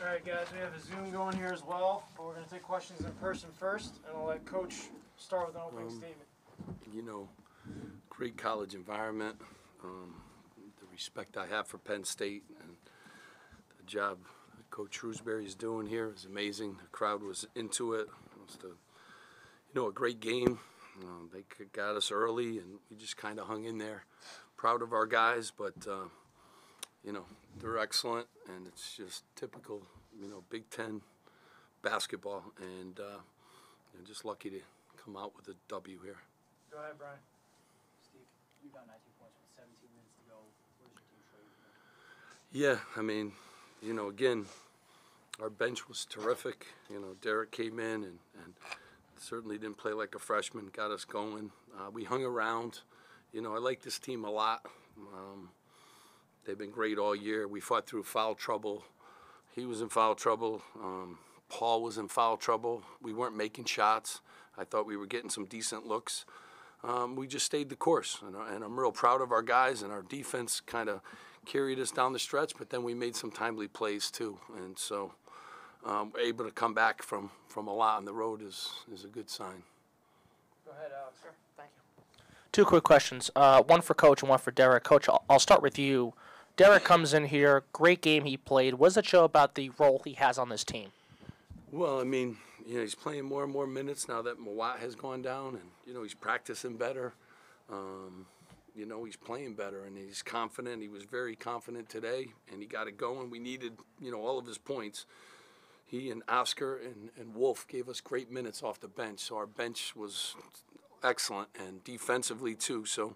All right, guys, we have a Zoom going here as well, but we're going to take questions in person first, and I'll let Coach start with an opening statement. You know, great college environment, the respect I have for Penn State, and the job that Coach Shrewsbury is doing here is amazing. The crowd was into it. It was a great game. They got us early, and we just kind of hung in there. Proud of our guys, but they're excellent, and it's just typical, Big Ten basketball, and just lucky to come out with a W here. Go ahead, Brian. Steve, you got 19 points with 17 minutes to go. What does your team show you? Yeah, again, our bench was terrific. Derek came in and certainly didn't play like a freshman, got us going. We hung around. I like this team a lot. They've been great all year. We fought through foul trouble. He was in foul trouble. Paul was in foul trouble. We weren't making shots. I thought we were getting some decent looks. We just stayed the course, and I'm real proud of our guys, and our defense kind of carried us down the stretch, but then we made some timely plays too. And so we're able to come back from a lot on the road is a good sign. Go ahead, Alex. Sure. Thank you. Two quick questions, one for Coach and one for Derek. Coach, I'll start with you. Derek comes in here, great game he played. What does it show about the role he has on this team? Well, he's playing more and more minutes now that Mawat has gone down, and, he's practicing better. He's playing better, and he's confident. He was very confident today, and he got it going. We needed, all of his points. He and Oscar and Wolf gave us great minutes off the bench, so our bench was excellent, and defensively too. So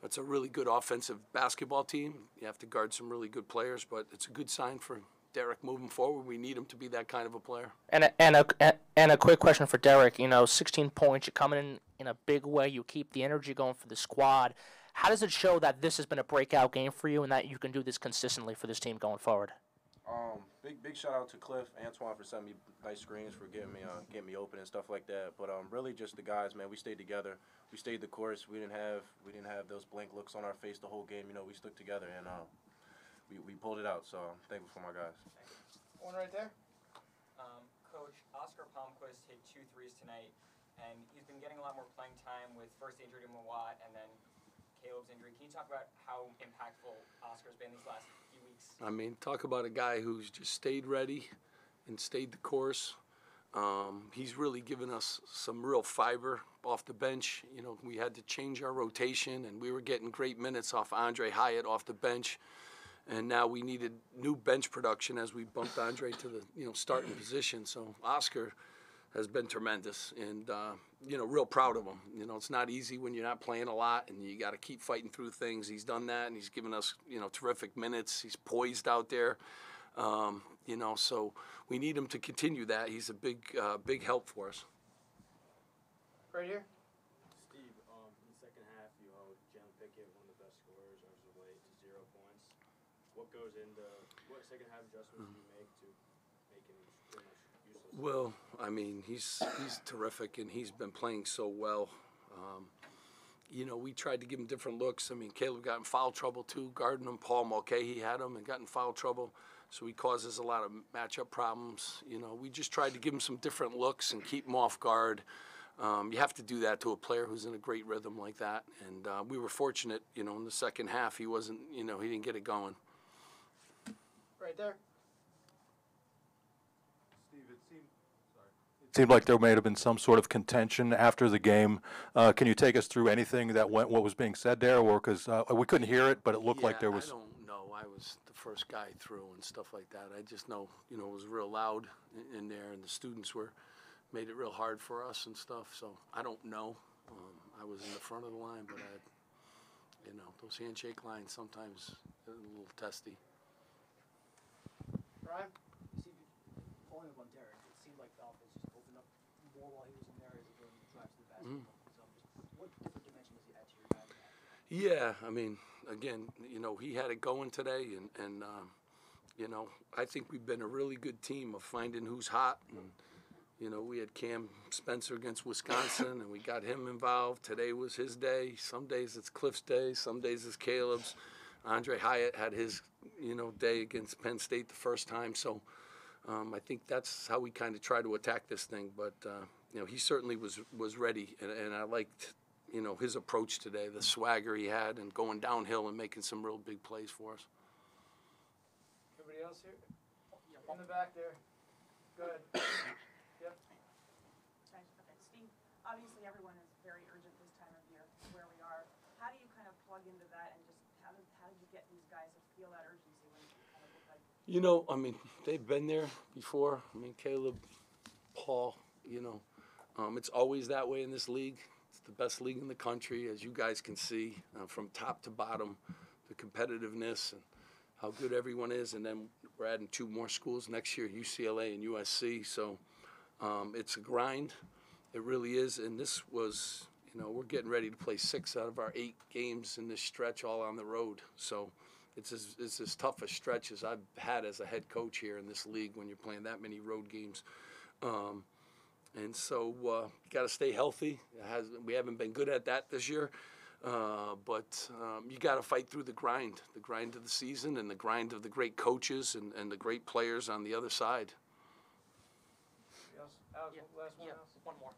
it's a really good offensive basketball team. You have to guard some really good players, but it's a good sign for Derek moving forward. We need him to be that kind of a player. And a quick question for Derek. 16 points, you're coming in a big way. You keep the energy going for the squad. How does it show that this has been a breakout game for you and that you can do this consistently for this team going forward? Big shout out to Cliff, Antoine for sending me nice screens, for getting me open and stuff like that. But really just the guys, man. We stayed together. We stayed the course. We didn't have those blank looks on our face the whole game. We stuck together, and we pulled it out. So I'm thankful for my guys. One right there. Coach, Oscar Palmquist hit 2 threes tonight, and he's been getting a lot more playing time with first injury to Mawat and then Caleb's injury. Can you talk about how impactful Oscar's been these last few weeks? Talk about a guy who's just stayed ready and stayed the course. He's really given us some real fiber off the bench. We had to change our rotation, and we were getting great minutes off Andre Hyatt off the bench. And now we needed new bench production as we bumped Andre to the starting position. So Oscar has been tremendous, and real proud of him. It's not easy when you're not playing a lot, and you got to keep fighting through things. He's done that, and he's given us terrific minutes. He's poised out there, so we need him to continue that. He's a big help for us. Right here. Steve, in the second half, you held Caleb Pikiell, one of the best scorers, of the way to 0 points. What second half adjustments do you make to make him pretty much useless? Well, he's terrific, and he's been playing so well. We tried to give him different looks. Caleb got in foul trouble too, guarding him. Paul Mulcahy had him and got in foul trouble, so he causes a lot of matchup problems. We just tried to give him some different looks and keep him off guard. You have to do that to a player who's in a great rhythm like that, and we were fortunate. In the second half, he wasn't. He didn't get it going. Right there. Steve, it seemed like there may have been some sort of contention after the game. Can you take us through anything that what was being said there, or because we couldn't hear it, but it looked like there was. I don't know. I was the first guy through and stuff like that. I just know, it was real loud in there, and the students made it real hard for us and stuff. So I don't know. I was in the front of the line, but those handshake lines sometimes are a little testy. Brian? Steve, following up on Derek, it seemed like the offense just opened up more while he was in there as he drives to the basketball. What different dimension does he add to your guys? Yeah, again, he had it going today, and I think we've been a really good team of finding who's hot. And, we had Cam Spencer against Wisconsin, and we got him involved. Today was his day. Some days it's Cliff's day. Some days it's Caleb's. Andre Hyatt had his, day against Penn State the first time. So I think that's how we kind of try to attack this thing. But you know, he certainly was ready, and I liked, you know, his approach today, the swagger he had, and going downhill and making some real big plays for us. Everybody else here? In the back there. Go ahead. Yep. Thanks. Okay. Steve, obviously everyone is very urgent this time of year where we are. How do you kind of plug into that, and just how did you get these guys to feel that urgency when you kind of look like? You know, I mean, they've been there before. I mean, Caleb, Paul, you know, it's always that way in this league. It's the best league in the country, as you guys can see, from top to bottom, the competitiveness and how good everyone is. And then we're adding 2 more schools next year, UCLA and USC. So it's a grind. It really is. And this was, you know, we're getting ready to play 6 out of our 8 games in this stretch all on the road. So it's as tough a stretch as I've had as a head coach here in this league when you're playing that many road games. And so you got to stay healthy. We haven't been good at that this year. But you got to fight through the grind of the season and the grind of the great coaches and the great players on the other side. One more.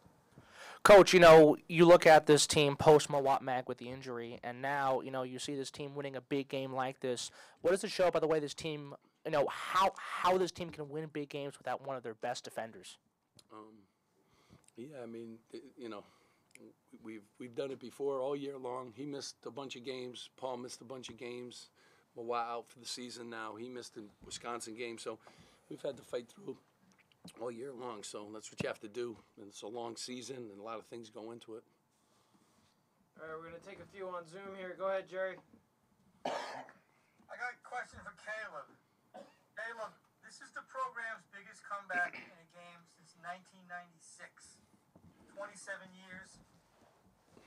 Coach, you know, you look at this team post Mawat Mag with the injury, and now, you know, you see this team winning a big game like this. What does it show about the way this team, you know, how this team can win big games without one of their best defenders? Yeah, I mean, you know, we've done it before all year long. He missed a bunch of games. Paul missed a bunch of games. Mawat out for the season now. He missed the Wisconsin game. So we've had to fight through all year long. So that's what you have to do. And it's a long season, and a lot of things go into it. All right, we're going to take a few on Zoom here. Go ahead, Jerry. I got a question for Caleb. Caleb, this is the program's biggest comeback in a game since 1996. 27 years.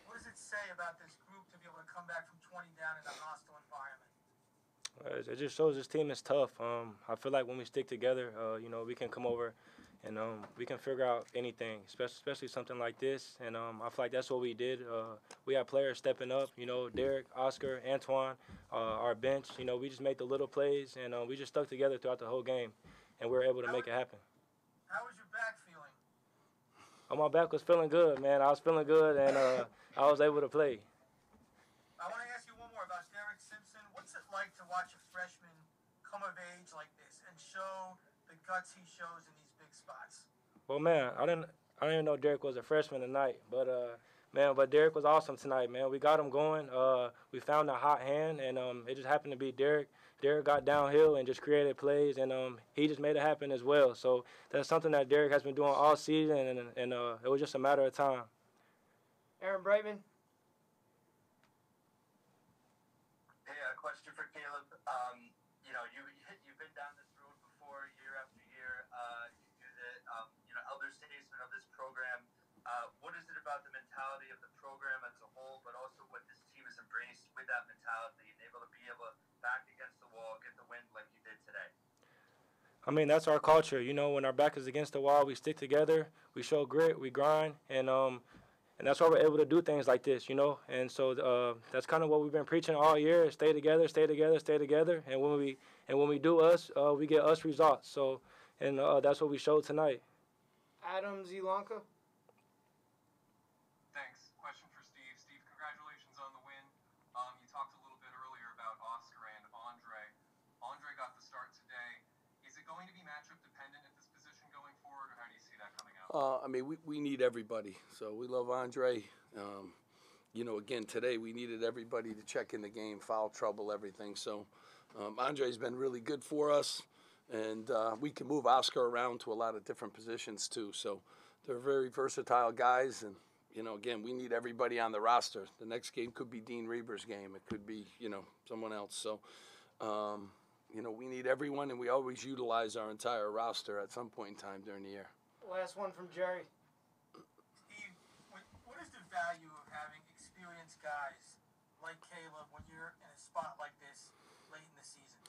What does it say about this group to be able to come back from 20 down in a hostile environment? It just shows this team is tough. I feel like when we stick together, you know, we can come over and we can figure out anything, especially something like this. And I feel like that's what we did. We had players stepping up, you know, Derek, Oscar, Antoine, our bench. You know, we just made the little plays, and we just stuck together throughout the whole game, and we were able to make it happen. How was your back feeling? My back was feeling good, man. I was feeling good, and I was able to play. I want to ask you one more about Derek Simpson. What's it like to watch a freshman come of age like this and show the guts he shows in these big spots? Well, man, I didn't even know Derek was a freshman tonight, but but Derek was awesome tonight, man. We got him going. We found a hot hand, and it just happened to be Derek. Derek got downhill and just created plays, and he just made it happen as well. So that's something that Derek has been doing all season, and it was just a matter of time. Aaron Brightman. Hey, a question for Caleb. You know, you've been down this road before, year after year. You're the elder statesman of this program. What is it about the mentality of the program as a whole, but also what this team has embraced with that mentality and able to back against the wall, get the win like you did today? I mean, that's our culture. You know, when our back is against the wall, we stick together, we show grit, we grind, and that's why we're able to do things like this, you know. And so that's kind of what we've been preaching all year: stay together, stay together, stay together. And when we do us, we get us results. So, and that's what we showed tonight. Adam Zelanka. Thanks. Question for Steve. Steve, congratulations on the win. You talked a little bit earlier about Oscar and Andre. Andre got the start today. Is it going to be matchup dependent at this position going forward, or how do you see that coming out? I mean, we need everybody. So we love Andre. You know, again, today we needed everybody to check in the game, foul trouble, everything. So Andre's been really good for us, and we can move Oscar around to a lot of different positions too. So they're very versatile guys, and you know, again, we need everybody on the roster. The next game could be Dean Reber's game. It could be, you know, someone else. So, you know, we need everyone, and we always utilize our entire roster at some point in time during the year. Last one from Jerry. Steve, what is the value of having experienced guys like Caleb when you're in a spot like this late in the season?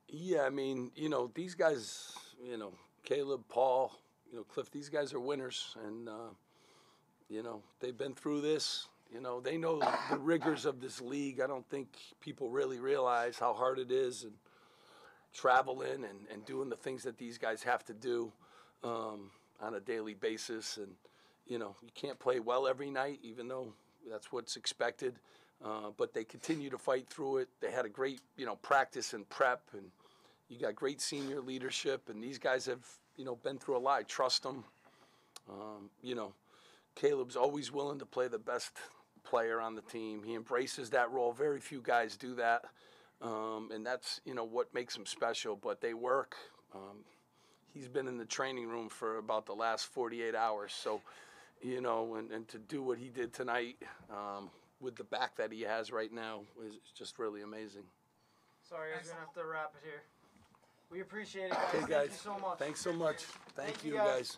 Yeah, I mean, you know, these guys, you know, Caleb, Paul, you know, Cliff, these guys are winners, and you know, they've been through this. You know, they know the rigors of this league. I don't think people really realize how hard it is. And, traveling and doing the things that these guys have to do on a daily basis. And, you know, you can't play well every night, even though that's what's expected. But they continue to fight through it. They had a great, you know, practice and prep, and you got great senior leadership, and these guys have, you know, been through a lot. I trust them. You know, Caleb's always willing to play the best player on the team. He embraces that role. Very few guys do that, and that's, you know, what makes him special. But they work. He's been in the training room for about the last 48 hours. So, you know, and to do what he did tonight with the back that he has right now is just really amazing. Sorry, guys, we're going to have to wrap it here. We appreciate it, guys. Okay, guys. Thank you so much. Thanks so much. Thank you, guys.